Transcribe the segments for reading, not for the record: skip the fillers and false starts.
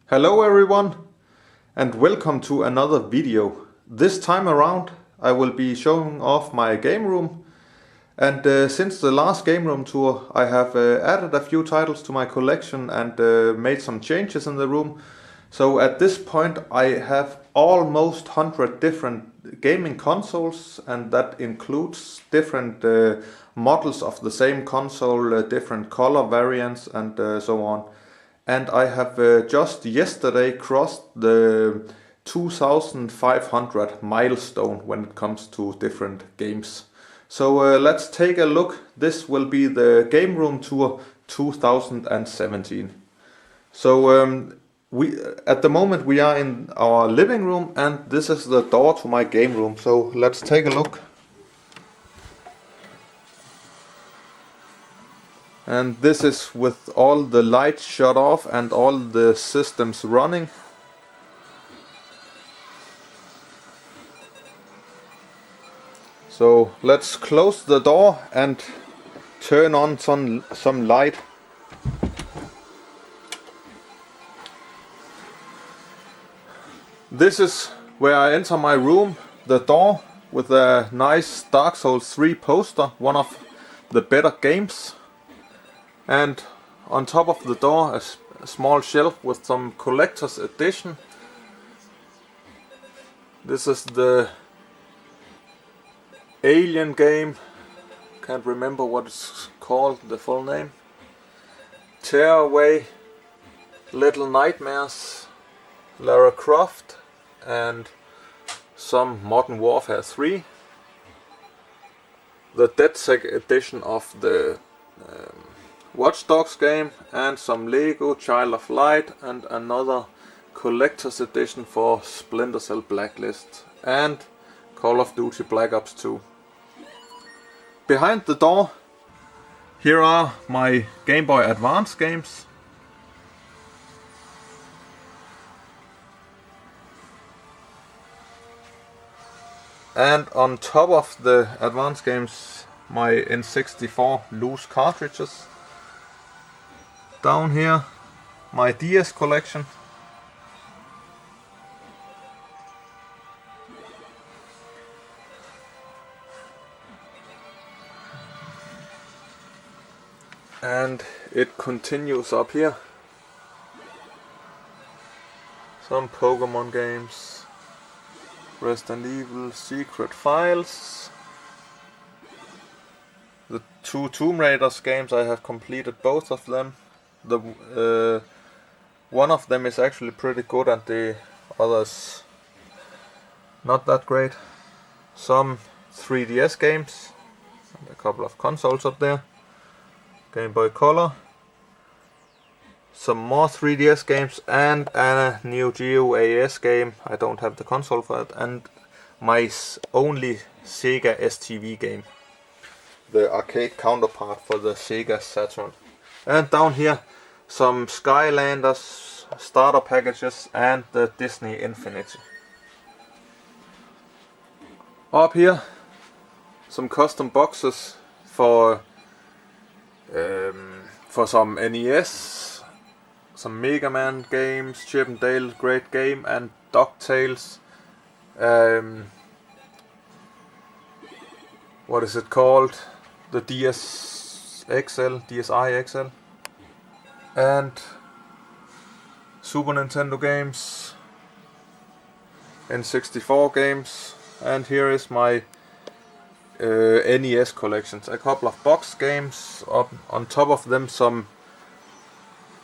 Hello everyone and welcome to another video. This time around I will be showing off my game room, and since the last game room tour I have added a few titles to my collection and made some changes in the room. So at this point I have almost 100 different gaming consoles, and that includes different models of the same console, different color variants and so on. And I have just yesterday crossed the 2500 milestone when it comes to different games. So let's take a look. This will be the Game Room Tour 2017. So we at the moment we are in our living room, and this is the door to my game room. So let's take a look. And this is with all the lights shut off and all the systems running. So let's close the door and turn on some light. This is where I enter my room, the door, with a nice Dark Souls 3 poster, one of the better games. And on top of the door a small shelf with some collector's edition. This is the Alien game, can't remember what it's called, the full name. Tearaway, Little Nightmares, Lara Croft, and some Modern Warfare 3. The DedSec edition of the Watch Dogs game, and some Lego Child of Light, and another collector's edition for Splinter Cell Blacklist, and Call of Duty Black Ops 2. Behind the door, here are my Game Boy Advance games. And on top of the Advance games, my N64 loose cartridges. Down here, my DS collection. And it continues up here. Some Pokemon games, Resident Evil, Secret Files. The two Tomb Raiders games, I have completed both of them. The one of them is actually pretty good and the others not that great. Some 3DS games and a couple of consoles up there. Game Boy Color. Some more 3DS games and a Neo Geo AES game. I don't have the console for it. And my only Sega STV game, the arcade counterpart for the Sega Saturn. And down here, some Skylanders starter packages and the Disney Infinity. Up here, some custom boxes for some NES, some Mega Man games, Chip and Dale Great Game, and DuckTales. What is it called? The DSi XL, and Super Nintendo games, N64 games, and here is my NES collections. A couple of box games, up on top of them some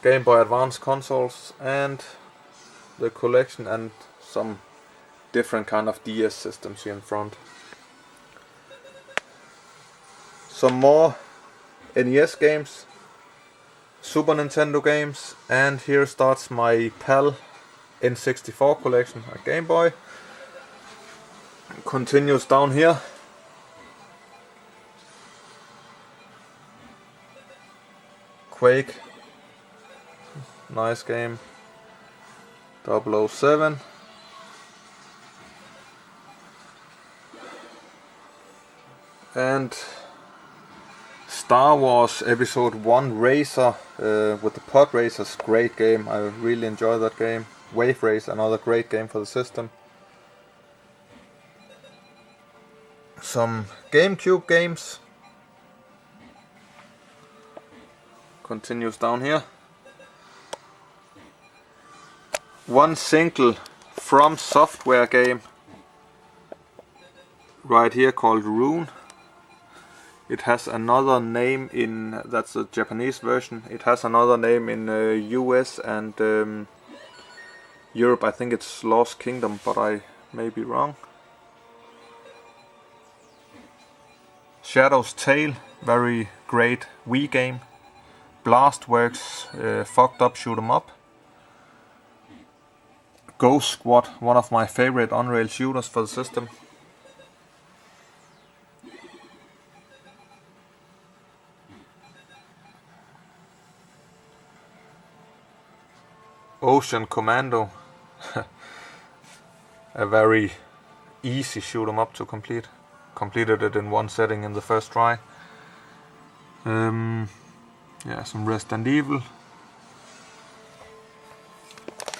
Game Boy Advance consoles, and the collection and some different kind of DS systems here in front. Some more NES games, Super Nintendo games, and here starts my PAL N64 collection, a Game Boy. Continues down here. Quake, nice game. 007. And Star Wars Episode 1 Racer with the pod racers, great game. I really enjoy that game. Wave Race, another great game for the system. Some GameCube games. Continues down here. One single From Software game right here called Rune. It has another name in, that's the Japanese version. It has another name in US and Europe. I think it's Lost Kingdom, but I may be wrong. Shadow's Tale, very great Wii game. Blastworks, fucked up shoot 'em up. Ghost Squad, one of my favorite on-rail shooters for the system. Ocean Commando, a very easy shoot 'em up to complete. Completed it in one setting in the first try. Yeah, some Resident Evil.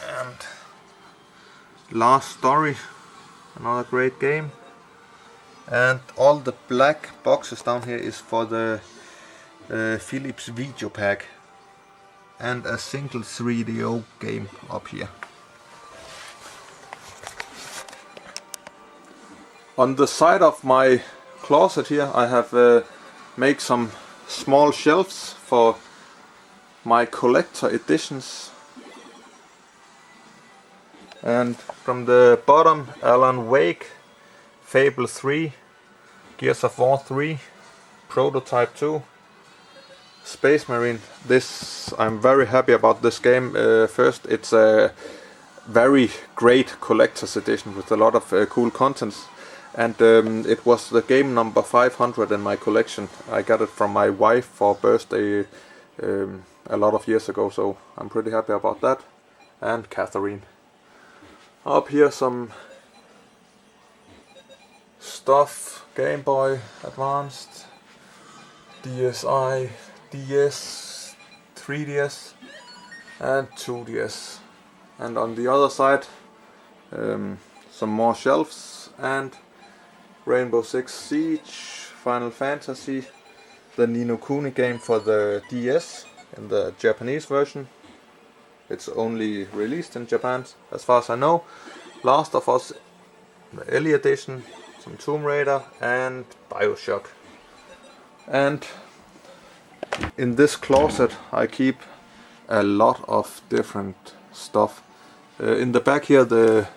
And Last Story, another great game. And all the black boxes down here is for the Philips Video Pack. And a single 3DO game up here. On the side of my closet here I have made some small shelves for my collector editions. And from the bottom, Alan Wake, Fable 3, Gears of War 3, Prototype 2, Space Marine. This, I'm very happy about this game. First, it's a very great collector's edition with a lot of cool contents. And it was the game number 500 in my collection. I got it from my wife for birthday a lot of years ago, so I'm pretty happy about that. And Catherine. Up here some stuff, Gameboy Advanced, DSi, DS, 3DS and 2DS. And on the other side some more shelves and Rainbow Six Siege, Final Fantasy, the Ni no Kuni game for the DS in the Japanese version. It's only released in Japan as far as I know. Last of Us, the Ellie edition, some Tomb Raider and Bioshock. And in this closet I keep a lot of different stuff. In the back here there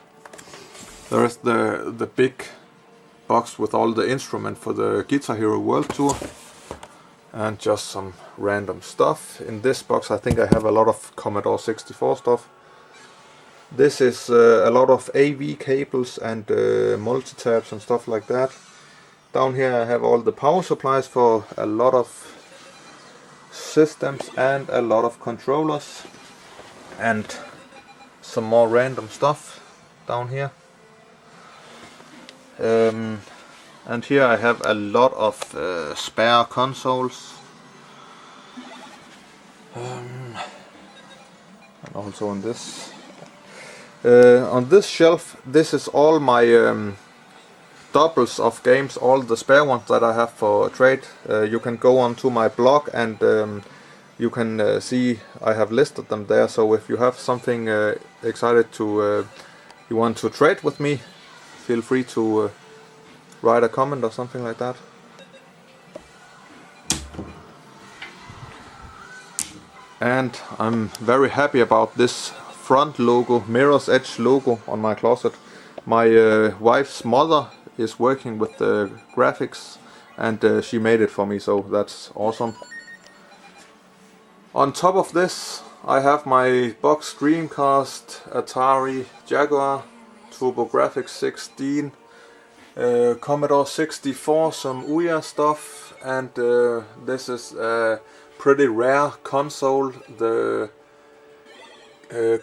is the big box with all the instruments for the Guitar Hero World Tour and just some random stuff. In this box I think I have a lot of Commodore 64 stuff. This is a lot of AV cables and multi-tabs and stuff like that. Down here I have all the power supplies for a lot of systems and a lot of controllers and some more random stuff down here. And here I have a lot of spare consoles. And also on this. On this shelf, this is all my doubles of games, all the spare ones that I have for trade. You can go on to my blog and you can see I have listed them there. So if you have something excited to you want to trade with me, feel free to write a comment or something like that. And I'm very happy about this front logo, Mirror's Edge logo on my closet. My wife's mother is working with the graphics and she made it for me, so that's awesome. On top of this I have my box Dreamcast, Atari, Jaguar, TurboGrafx 16, Commodore 64, some Ouya stuff, and this is a pretty rare console, the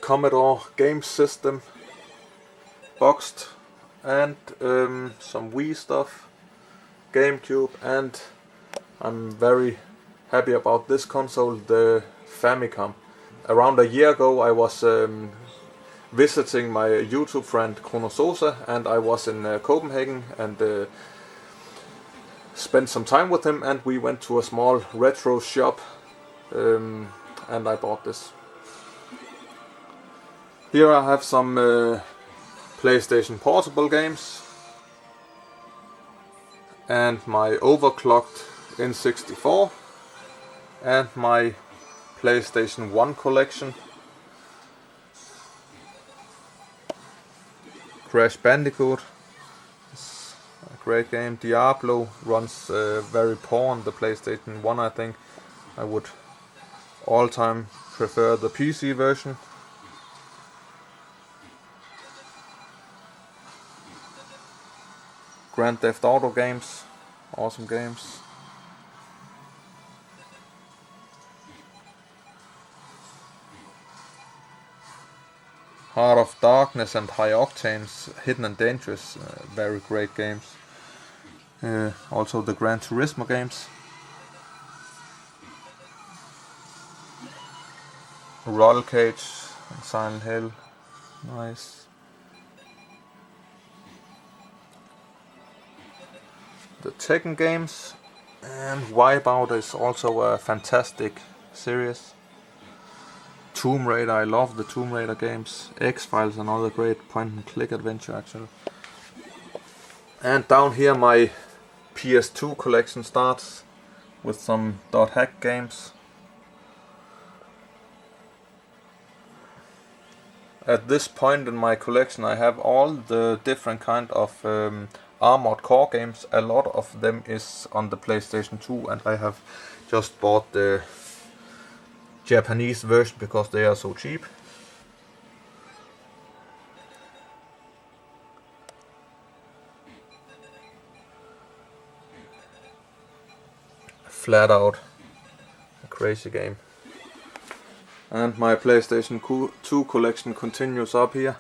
Commodore Game System, boxed, and some Wii stuff, GameCube, and I'm very happy about this console, the Famicom. Around a year ago I was visiting my YouTube friend KonsolTing, and I was in Copenhagen and spent some time with him, and we went to a small retro shop and I bought this. Here I have some PlayStation Portable games and my overclocked N64 and my PlayStation 1 collection. Crash Bandicoot, it's a great game. Diablo runs very poor on the PlayStation 1, I think. I would all time prefer the PC version. Grand Theft Auto games, awesome games. Heart of Darkness and High Octane's Hidden and Dangerous, very great games. Also the Gran Turismo games. Roll Cage and Silent Hill, nice. The Tekken games, and Wipeout is also a fantastic series. Tomb Raider, I love the Tomb Raider games. X-Files, another great point and click adventure actually. And down here my PS2 collection starts with some .hack games. At this point in my collection I have all the different kind of Armored Core games. A lot of them is on the PlayStation 2, and I have just bought the Japanese version because they are so cheap. Flat Out, a crazy game. And my PlayStation 2 collection continues up here.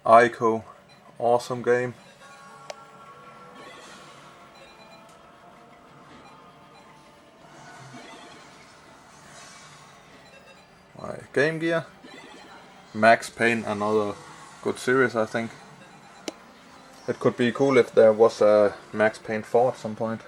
Ico, awesome game. My Game Gear. Max Payne, another good series I think. It could be cool if there was a Max Payne 4 at some point.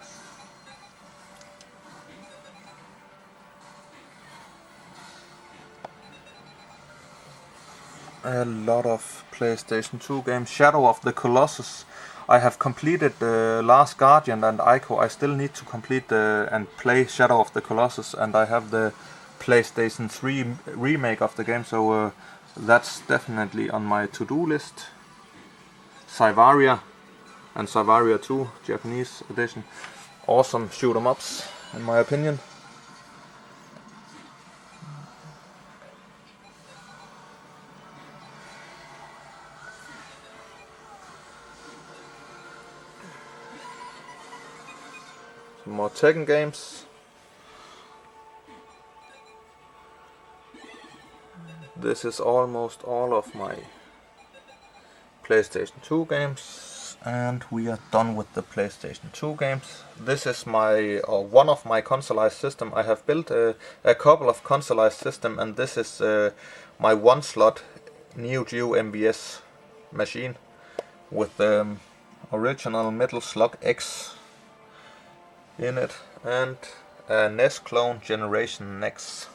A lot of PlayStation 2 games. Shadow of the Colossus. I have completed the Last Guardian and Ico. I still need to complete and play Shadow of the Colossus, and I have the PlayStation 3 remake of the game, so that's definitely on my to-do list. Syvaria and Syvaria 2 Japanese edition. Awesome shoot 'em ups in my opinion. Some more Tekken games. This is almost all of my PlayStation 2 games, and we are done with the PlayStation 2 games. This is one of my consolized system. I have built a couple of consolized system, and this is my one slot Neo Geo MVS machine with the original Metal Slug X in it, and a NES clone Generation Next.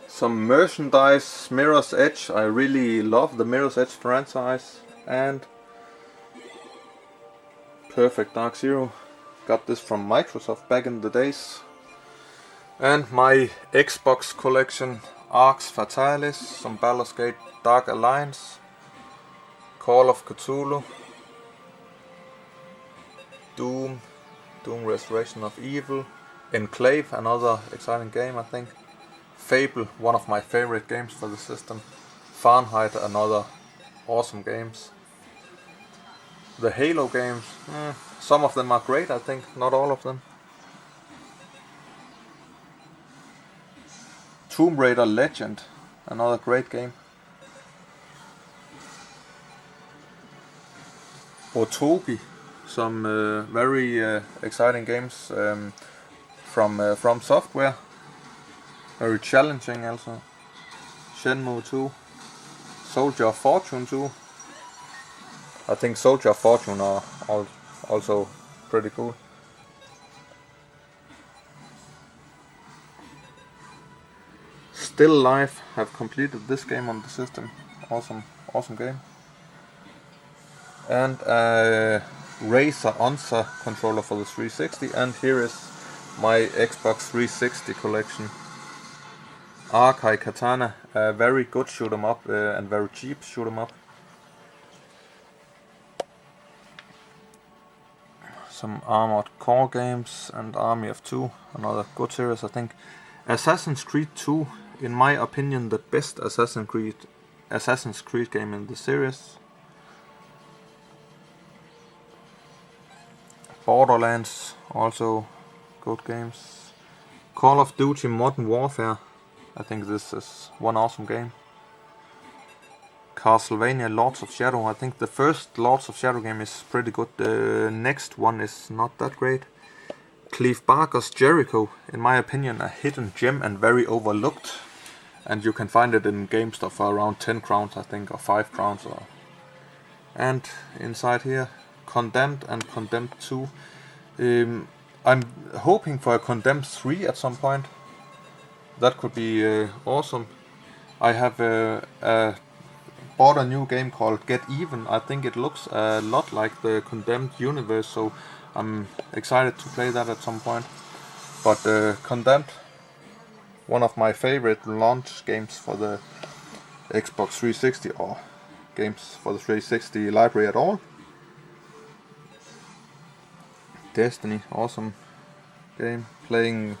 Some merchandise, Mirror's Edge. I really love the Mirror's Edge franchise. And Perfect Dark Zero. Got this from Microsoft back in the days. And my Xbox collection, Arx Fatalis, some Baldur's Gate Dark Alliance, Call of Cthulhu, Doom Restoration of Evil, Enclave, another exciting game I think. Fable, one of my favorite games for the system. Fahrenheit, another awesome games. The Halo games, some of them are great I think, not all of them. Tomb Raider Legend, another great game. Otogi, some very exciting games from Software, very challenging also. Shenmue 2, Soldier of Fortune 2. I think Soldier of Fortune are also pretty cool. Still Life have completed this game on the system. Awesome game. And a Razer Onza controller for the 360. And here is my Xbox 360 collection. Arkai Katana, a very good shoot 'em up and very cheap shoot 'em up. Some Armored Core games and Army of Two, another good series I think. Assassin's Creed 2, in my opinion, the best Assassin's Creed game in the series. Borderlands, also good games. Call of Duty Modern Warfare, I think this is one awesome game. Castlevania Lords of Shadow, I think the first Lords of Shadow game is pretty good, the next one is not that great. Clive Barker's Jericho, in my opinion a hidden gem and very overlooked, and you can find it in GameStop for around 10 crowns I think, or 5 crowns. And inside here, Condemned and Condemned 2. I'm hoping for a Condemned 3 at some point. That could be awesome. I have bought a new game called Get Even. I think it looks a lot like the Condemned universe, so I'm excited to play that at some point. But Condemned, one of my favorite launch games for the Xbox 360, or games for the 360 library at all. Destiny, awesome game. Playing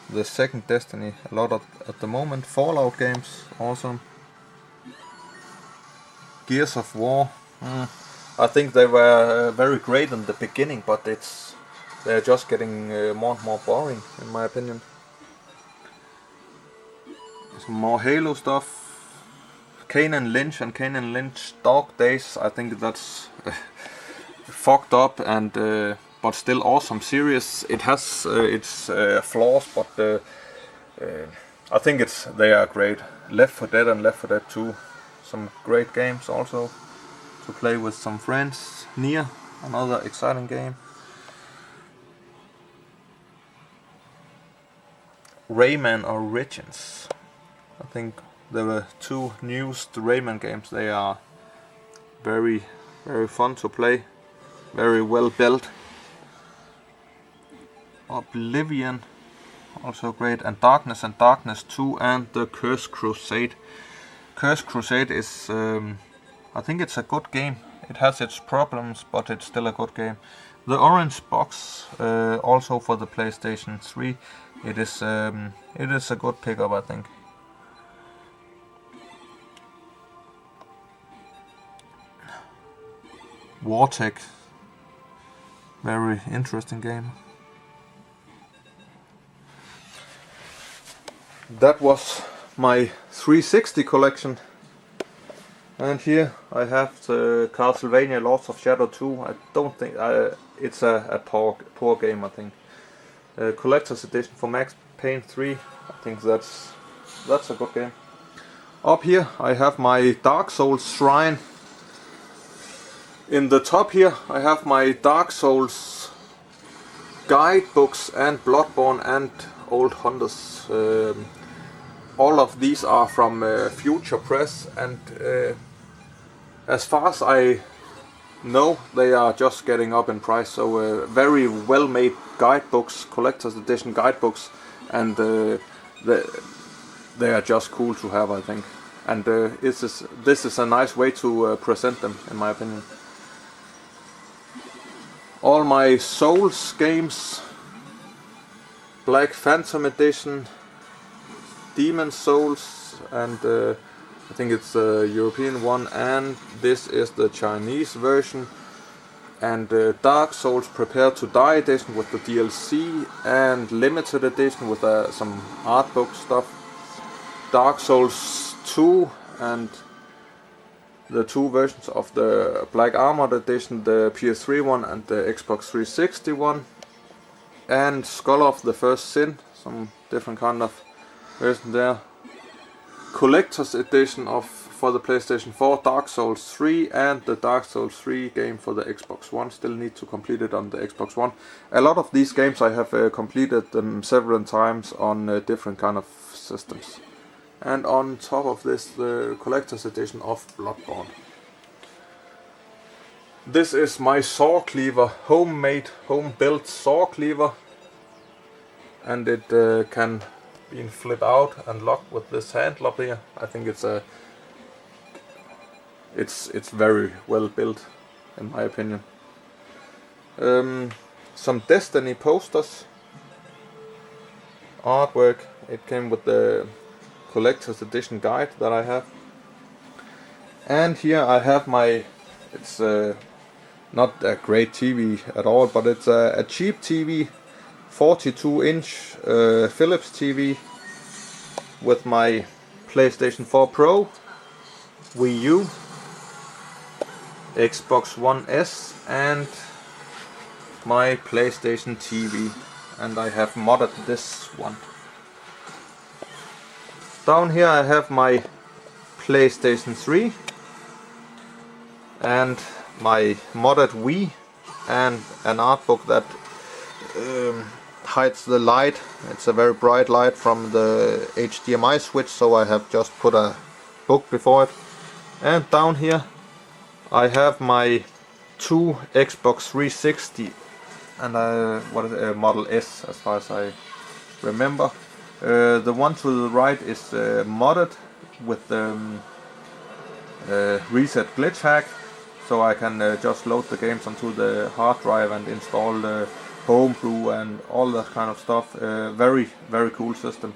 the second Destiny a lot at the moment. Fallout games, awesome. Gears of War, I think they were very great in the beginning, but they're just getting more and more boring in my opinion. Some more Halo stuff. Kane and Lynch and Kane and Lynch Dog Days, I think that's fucked up and but still awesome series. It has its flaws, but I think they are great. Left 4 Dead and Left 4 Dead 2, some great games also to play with some friends. Nier, another exciting game. Rayman Origins, I think there were 2 newest Rayman games. They are very fun to play, very well built. Oblivion, also great, and Darkness 2 and the Curse Crusade. Curse Crusade is, I think it's a good game. It has its problems, but it's still a good game. The Orange Box, also for the PlayStation 3. It is a good pickup, I think. Wartech, very interesting game. That was my 360 collection, and here I have the Castlevania Lords of Shadow 2. I don't think it's a poor game, I think. Collector's edition for Max Payne 3. I think that's a good game. Up here I have my Dark Souls shrine. In the top here I have my Dark Souls guidebooks and Bloodborne and Old Hunters. All of these are from Future Press, and as far as I know, they are just getting up in price. So very well made guidebooks, collector's edition guidebooks, and they are just cool to have, I think. And this is a nice way to present them, in my opinion. All my Souls games, Black Phantom edition, Demon Souls, and I think it's a European one, and this is the Chinese version. And Dark Souls Prepare to Die edition with the DLC, and limited edition with some art book stuff. Dark Souls 2 and the two versions of the Black Armored Edition, the PS3 one and the Xbox 360 one, and Skull of the First Sin, some different kind of version there. Collector's Edition for the PlayStation 4, Dark Souls 3, and the Dark Souls 3 game for the Xbox One. Still need to complete it on the Xbox One. A lot of these games I have completed them several times on different kind of systems. And on top of this, the Collector's Edition of Bloodborne. This is my saw cleaver, homemade, home-built saw cleaver, and it can be flipped out and locked with this handle up here. I think it's very well built, in my opinion. Some Destiny posters, artwork. It came with the Collector's Edition guide that I have. And here I have my, it's not a great TV at all, but it's a cheap TV, 42-inch Philips TV with my PlayStation 4 Pro, Wii U, Xbox One S, and my PlayStation TV, and I have modded this one. Down here I have my PlayStation 3 and my modded Wii, and an art book that hides the light. It's a very bright light from the HDMI switch, so I have just put a book before it. And down here I have my two Xbox 360 and Model S, as far as I remember. The one to the right is modded with the reset glitch hack, so I can just load the games onto the hard drive and install the homebrew and all that kind of stuff. Very cool system.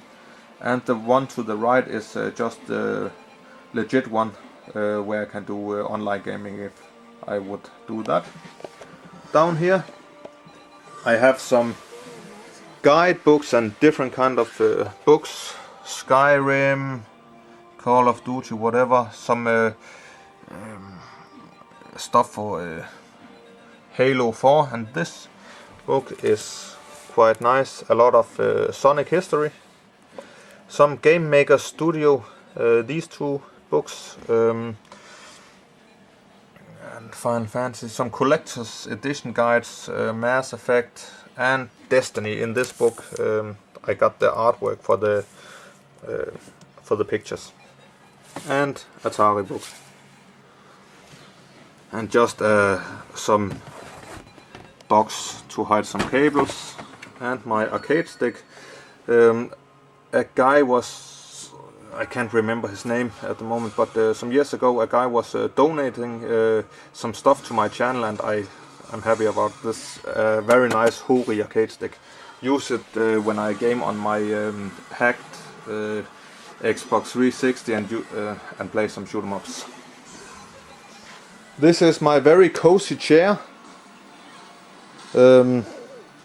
And the one to the right is just the legit one, where I can do online gaming if I would do that. Down here I have some guidebooks and different kind of books, Skyrim, Call of Duty, whatever, some stuff for Halo 4, and this book is quite nice, a lot of Sonic history, some Game Maker Studio, these two books, and Final Fantasy, some collector's edition guides, Mass Effect and Destiny. In this book I got the artwork for the pictures, and Atari book, and just some box to hide some cables, and my arcade stick. A guy was, I can't remember his name at the moment, but some years ago a guy was donating some stuff to my channel, and I'm happy about this very nice Hori arcade stick. Use it when I game on my hacked Xbox 360 and play some shoot 'em ups. This is my very cozy chair.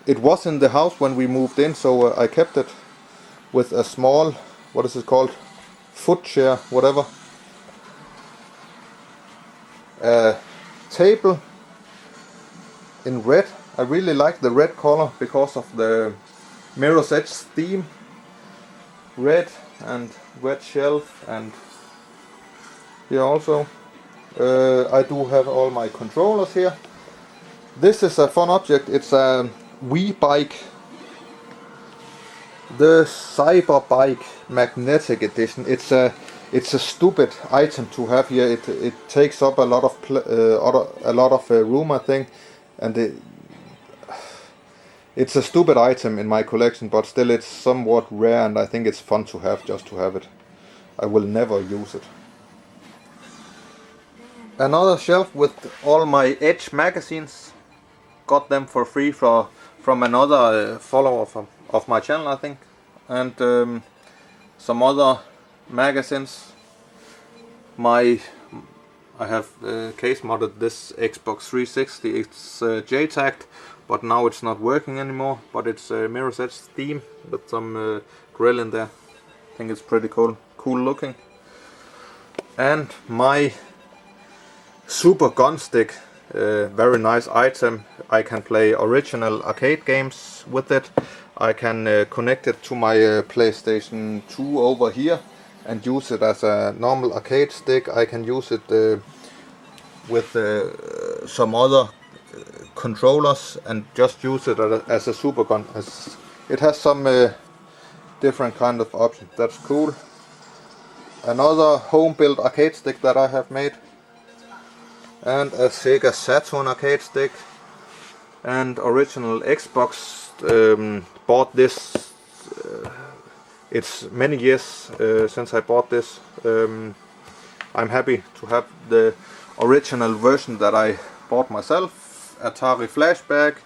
It was in the house when we moved in, so I kept it with a small, what is it called, foot chair, whatever. Table in red. I really like the red color because of the Mirror's Edge theme. Red and red shelf, and here also I do have all my controllers here. This is a fun object. It's a Wii bike, the Cyber Bike Magnetic Edition. It's a stupid item to have here. It takes up a lot of room, I think, and it's a stupid item in my collection, but still it's somewhat rare, and I think it's fun to have, just to have it. I will never use it. Another shelf with all my Edge magazines. Got them for free from another follower of my channel, I think. And some other magazines. I have case modded this Xbox 360. It's JTAG'd, but now it's not working anymore. But it's Mirror's Edge theme with some grill in there. I think it's pretty cool looking. And my super gun stick, very nice item. I can play original arcade games with it. I can connect it to my PlayStation 2 over here and use it as a normal arcade stick. I can use it with some other controllers and just use it as a super gun. It has some different kind of options. That's cool. Another home built arcade stick that I have made, and a Sega Saturn arcade stick, and original Xbox. Bought this, it's many years since I bought this. I'm happy to have the original version that I bought myself. Atari Flashback,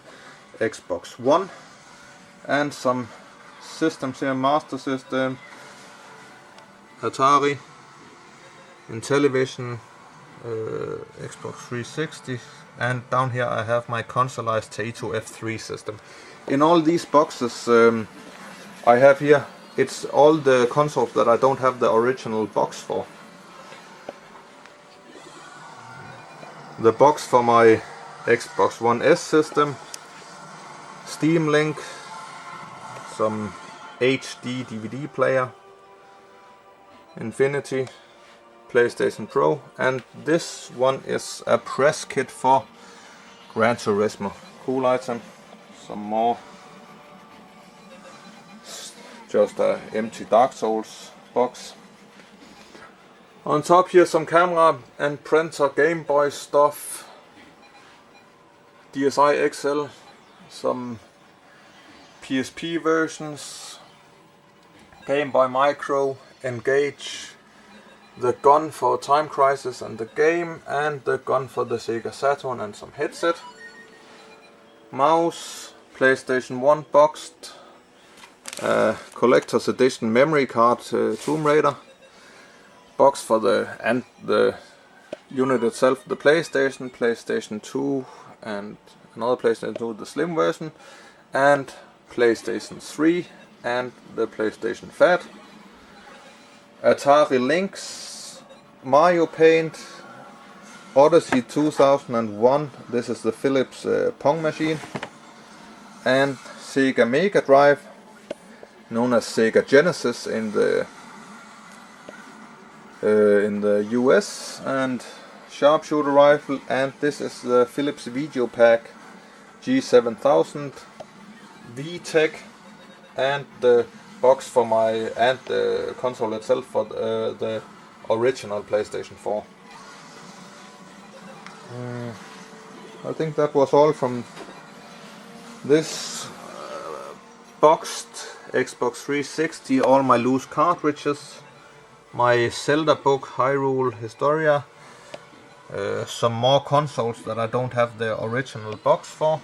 Xbox One, and some systems here, Master System, Atari, Intellivision, Xbox 360, and down here I have my consoleized Taito F3 system. In all these boxes I have here, it's all the consoles that I don't have the original box for. The box for my Xbox One S system, Steam Link, some HD DVD player, Infinity, PlayStation Pro, and this one is a press kit for Gran Turismo. Cool item. Some more, just a empty Dark Souls box. On top here some camera and printer Game Boy stuff, DSi XL, some PSP versions, Game Boy Micro, n-gage, the gun for Time Crisis and the game, and the gun for the Sega Saturn, and some headset, mouse, PlayStation 1 boxed, collector's edition memory card, Tomb Raider, box for the unit itself, the PlayStation 2, and another PlayStation 2, the slim version, and PlayStation 3 and the PlayStation Fat, Atari Lynx, Mario Paint, Odyssey 2001, this is the Philips Pong machine, and Sega Mega Drive, known as Sega Genesis in the US, and sharpshooter rifle, and this is the Philips Video Pack G7000 VTech, and the box for my, and the console itself for the original PlayStation 4. I think that was all from this boxed Xbox 360, all my loose cartridges, my Zelda book Hyrule Historia, some more consoles that I don't have the original box for,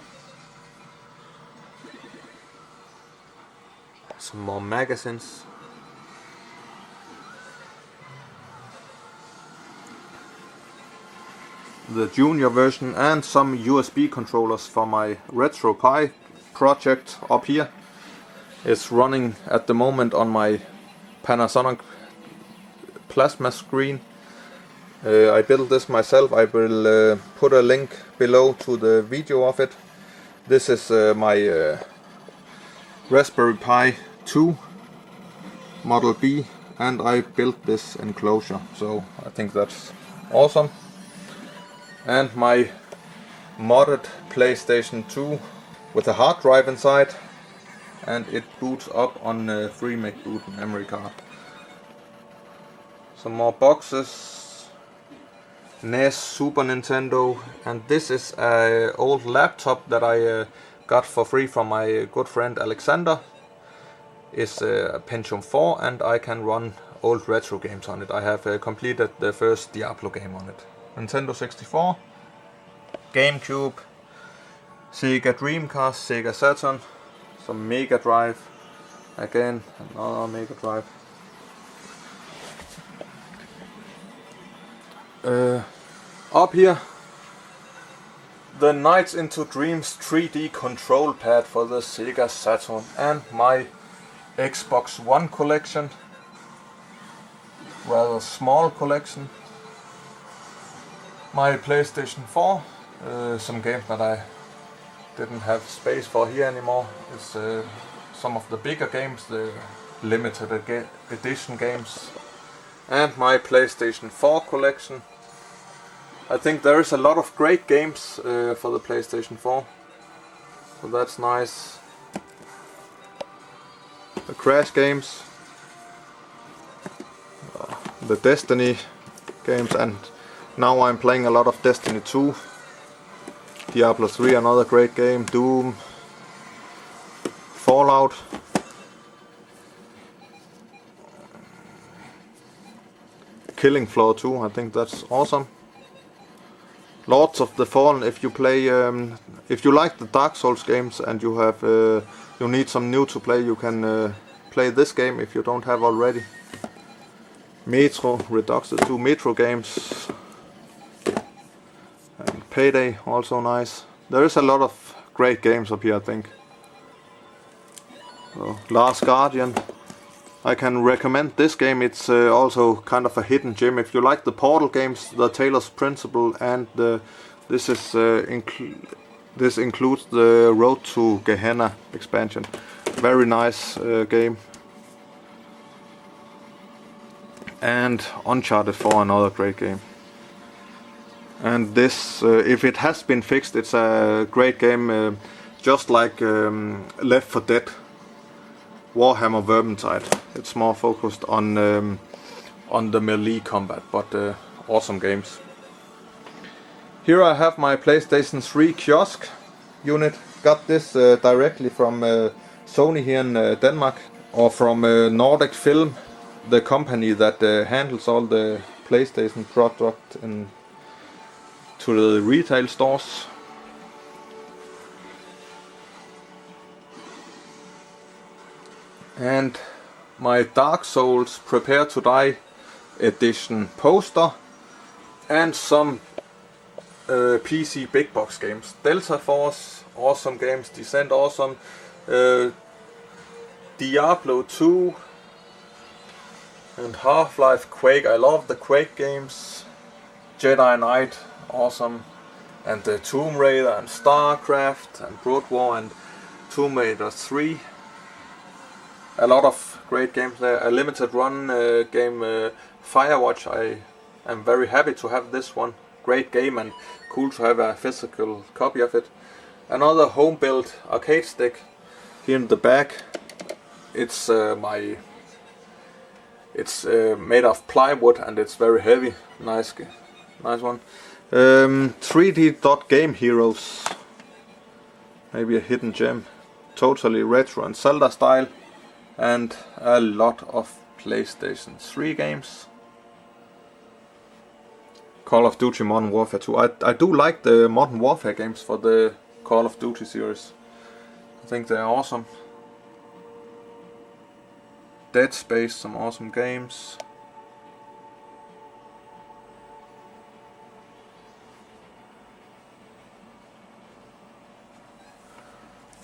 some more magazines, the junior version, and some USB controllers for my RetroPie project up here. It's running at the moment on my Panasonic plasma screen. I built this myself. I will put a link below to the video of it. This is my Raspberry Pi 2 Model B, and I built this enclosure, so I think that's awesome. And my modded PlayStation 2 with a hard drive inside, and it boots up on a 3 meg boot memory card. Some more boxes, NES, Super Nintendo, and this is an old laptop that I got for free from my good friend Alexander. It's a Pentium 4, and I can run old retro games on it. I have completed the first Diablo game on it. Nintendo 64, GameCube, Sega Dreamcast, Sega Saturn, some Mega Drive, again another Mega Drive. Up here, the Nights into Dreams 3D control pad for the Sega Saturn, and my Xbox One collection, rather small collection. My PlayStation 4, some games that I didn't have space for here anymore. It's some of the bigger games, the limited edition games, and my PlayStation 4 collection. I think there is a lot of great games for the PlayStation 4, so that's nice. The Crash games, the Destiny games, and now I'm playing a lot of Destiny 2, Diablo 3, another great game, Doom, Fallout, Killing Floor 2, I think that's awesome. Lords of the Fallen, if you play, if you like the Dark Souls games and you have, you need some new to play, you can play this game if you don't have already. Metro, Redux 2 Metro games, and Payday, also nice. There is a lot of great games up here, I think. So, Last Guardian, I can recommend this game. It's also kind of a hidden gem. If you like the Portal games, the Taylor's Principle, and this is this includes the Road to Gehenna expansion. Very nice game. And Uncharted 4, another great game. And this, if it has been fixed, it's a great game, just like Left 4 Dead, Warhammer Vermintide. It's more focused on the melee combat, but awesome games. Here I have my PlayStation 3 Kiosk unit. Got this directly from Sony here in Denmark, or from Nordic Film, the company that handles all the PlayStation product to the retail stores. And my Dark Souls Prepare to Die edition poster, and some PC big box games. Delta Force, awesome games. Descent, awesome. Diablo 2 and Half-Life, Quake. I love the Quake games. Jedi Knight, awesome. And Tomb Raider and StarCraft and Brood War and Tomb Raider 3. A lot of great games there. A limited run game, Firewatch. I am very happy to have this one. Great game and cool to have a physical copy of it. Another home built arcade stick here in the back. It's made of plywood and it's very heavy. Nice one. 3D Dot Game Heroes. Maybe a hidden gem. Totally retro and Zelda style. And a lot of PlayStation 3 games. Call of Duty Modern Warfare 2. I do like the Modern Warfare games for the Call of Duty series. I think they're awesome. Dead Space, some awesome games.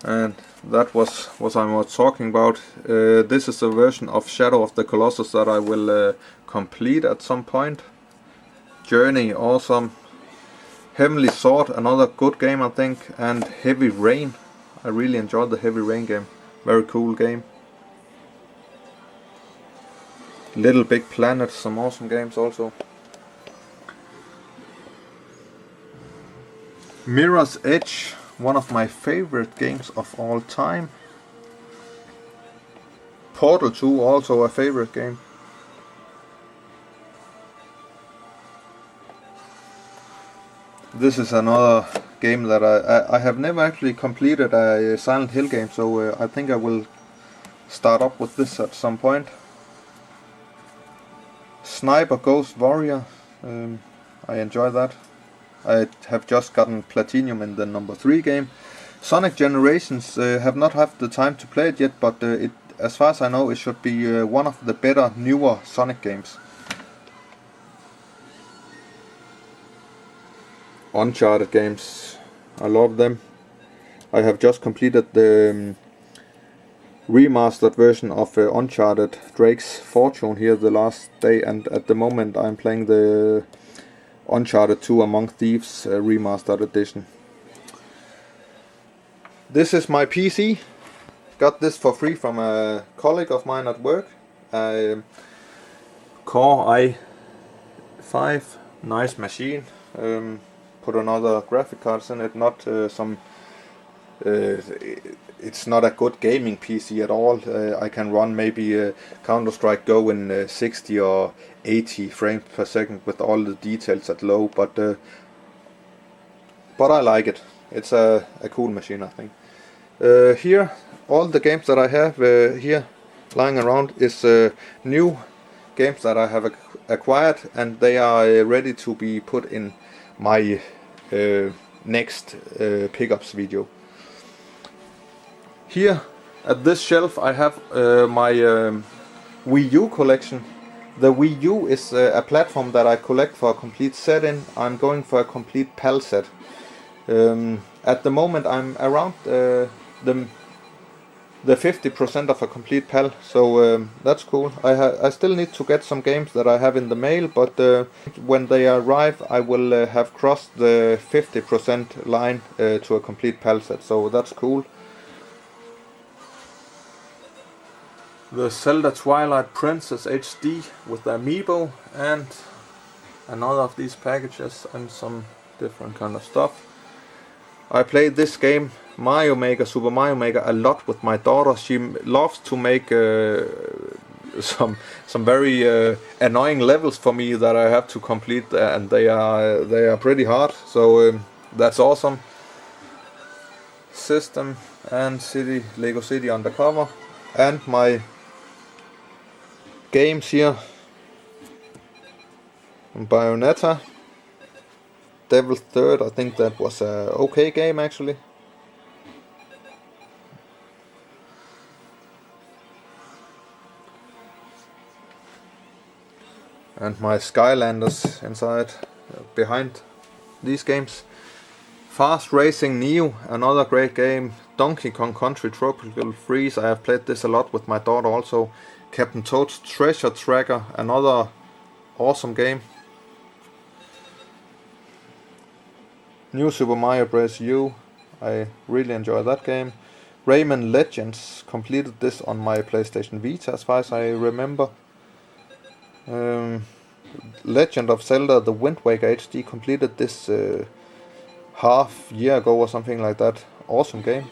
And that was what I was talking about. This is a version of Shadow of the Colossus that I will complete at some point. Journey, awesome. Heavenly Sword, another good game I think. And Heavy Rain. I really enjoyed the Heavy Rain game. Very cool game. Little Big Planet, some awesome games also. Mirror's Edge, one of my favorite games of all time. Portal 2, also a favorite game. This is another game that I have never actually completed a Silent Hill game, so I think I will start up with this at some point. Sniper Ghost Warrior, I enjoy that. I have just gotten Platinum in the number 3 game. Sonic Generations, have not had the time to play it yet, but as far as I know, it should be one of the better, newer Sonic games. Uncharted games, I love them. I have just completed the remastered version of Uncharted Drake's Fortune here the last day, and at the moment I'm playing the Uncharted 2 Among Thieves Remastered Edition. This is my PC. Got this for free from a colleague of mine at work. Core i5, nice machine. Put another graphic cards in it, not it's not a good gaming PC at all. I can run maybe Counter-Strike Go in 60 or 80 frames per second with all the details at low, but I like it. It's a cool machine, I think. Here, all the games that I have here lying around is new games that I have acquired, and they are ready to be put in my next pickups video. Here at this shelf I have my Wii U collection. The Wii U is a platform that I collect for a complete set in. I'm going for a complete PAL set. At the moment I'm around the 50% of a complete PAL, so that's cool. I still need to get some games that I have in the mail, but when they arrive I will have crossed the 50% line to a complete PAL set, so that's cool. The Zelda Twilight Princess HD with the amiibo and another of these packages and some different kind of stuff. I played this game, Super Mario Maker, a lot with my daughter. She loves to make some very annoying levels for me that I have to complete, and they are pretty hard. So that's awesome. System and Lego City Undercover, and my games here. Bayonetta. Devil's Third, I think that was a okay game actually. And my Skylanders inside, behind these games. Fast Racing Neo, another great game. Donkey Kong Country Tropical Freeze, I have played this a lot with my daughter also. Captain Toad's Treasure Tracker, another awesome game. New Super Mario Bros. U, I really enjoy that game. Rayman Legends, completed this on my PlayStation Vita as far as I remember. Legend of Zelda The Wind Waker HD, completed this half year ago or something like that. Awesome game.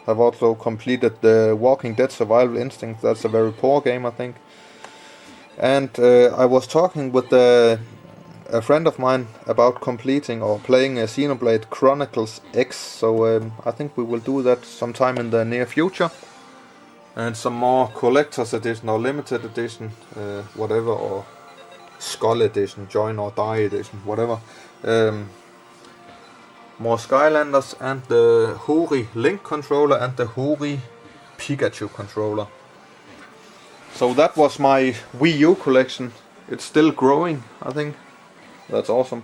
I've also completed the Walking Dead Survival Instinct. That's a very poor game, I think. And I was talking with a friend of mine about completing or playing Xenoblade Chronicles X, so I think we will do that sometime in the near future. And some more collector's edition or limited edition, whatever, or Skull edition, Join or Die edition, whatever. More Skylanders and the Hori Link controller and the Hori Pikachu controller. So that was my Wii U collection. It's still growing, I think. That's awesome.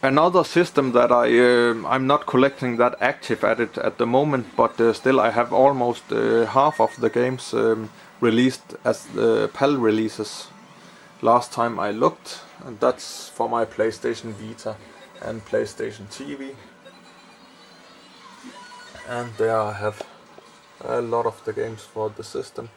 Another system that I'm not collecting that active at it at the moment, but still I have almost half of the games released as PAL releases last time I looked, and that's for my PlayStation Vita and PlayStation TV. And there I have a lot of the games for the system.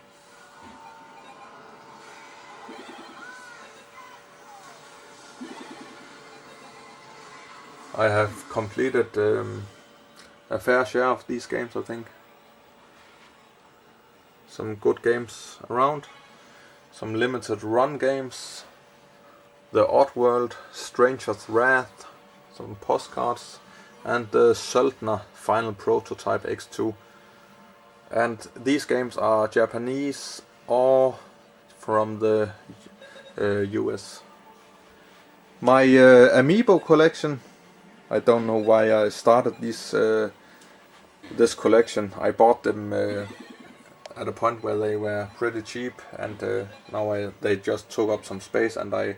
I have completed a fair share of these games, I think. Some good games around. Some limited run games. The Oddworld, Stranger's Wrath, some postcards, and the Söldner Final Prototype X2. And these games are Japanese or from the US. My amiibo collection, I don't know why I started this collection. I bought them at a point where they were pretty cheap, and now they just took up some space, and I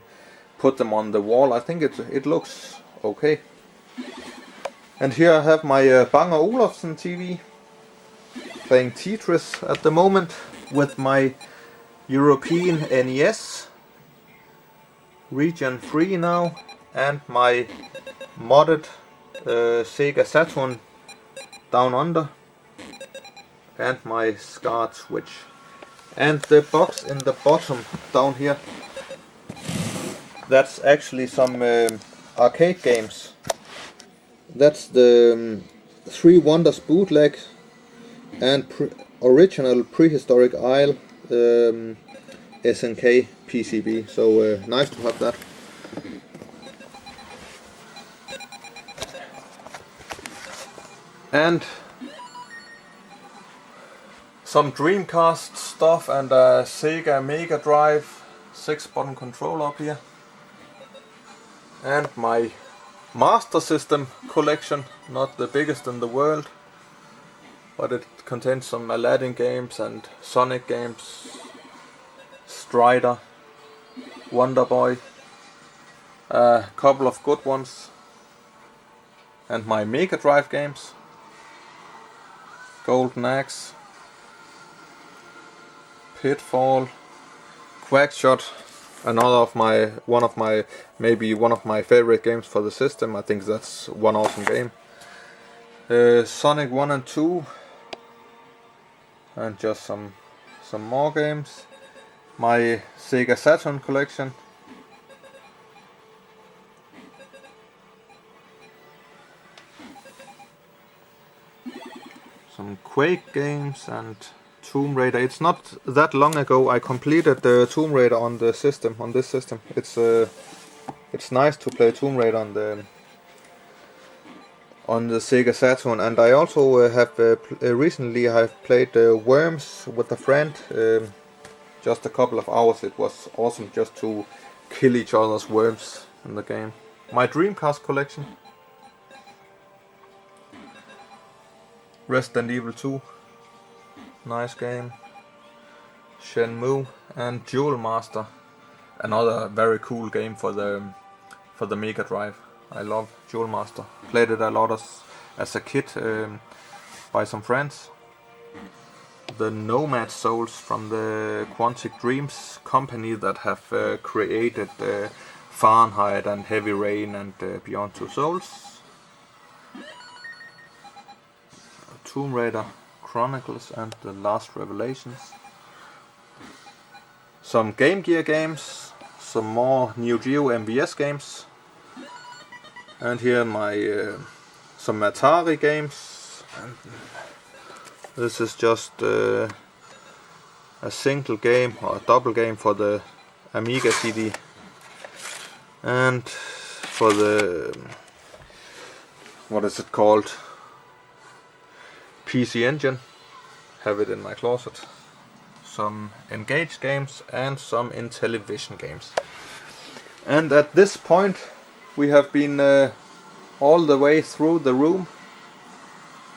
put them on the wall. I think it looks okay. And here I have my Bang & Olufsen TV, playing Tetris at the moment with my European NES. Region 3 now, and my modded Sega Saturn Down Under, and my SCART Switch. And the box in the bottom down here, that's actually some arcade games. That's the Three Wonders bootleg and original Prehistoric Isle SNK PCB. So nice to have that. And some Dreamcast stuff and a Sega Mega Drive 6-button controller up here. And my Master System collection, not the biggest in the world, but it contains some Aladdin games and Sonic games, Strider, Wonder Boy, a couple of good ones, and my Mega Drive games, Golden Axe, Pitfall, Quackshot, maybe one of my favorite games for the system. I think that's one awesome game. Sonic 1 and 2, and just some more games. My Sega Saturn collection. Some Quake games and Tomb Raider. It's not that long ago I completed the Tomb Raider on the system, on this system. It's nice to play Tomb Raider on the Sega Saturn, and I also have recently I've played Worms with a friend. Just a couple of hours. It was awesome just to kill each other's worms in the game. My Dreamcast collection. Resident Evil 2. Nice game. Shenmue and Jewel Master. Another very cool game for the Mega Drive. I love Jewel Master. Played it a lot as a kid by some friends. The Nomad Souls from the Quantic Dreams company that have created Fahrenheit and Heavy Rain and Beyond Two Souls. Tomb Raider Chronicles and The Last Revelations. Some Game Gear games, some more Neo Geo MVS games, and here my some Atari games. And this is just a single game or a double game for the Amiga CD, and for the, what is it called, PC Engine. Have it in my closet. Some n-gage games and some Intellivision games. And at this point we have been all the way through the room.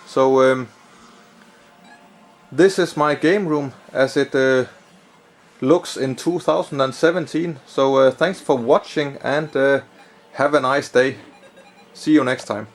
So this is my game room as it looks in 2017. So thanks for watching, and have a nice day. See you next time.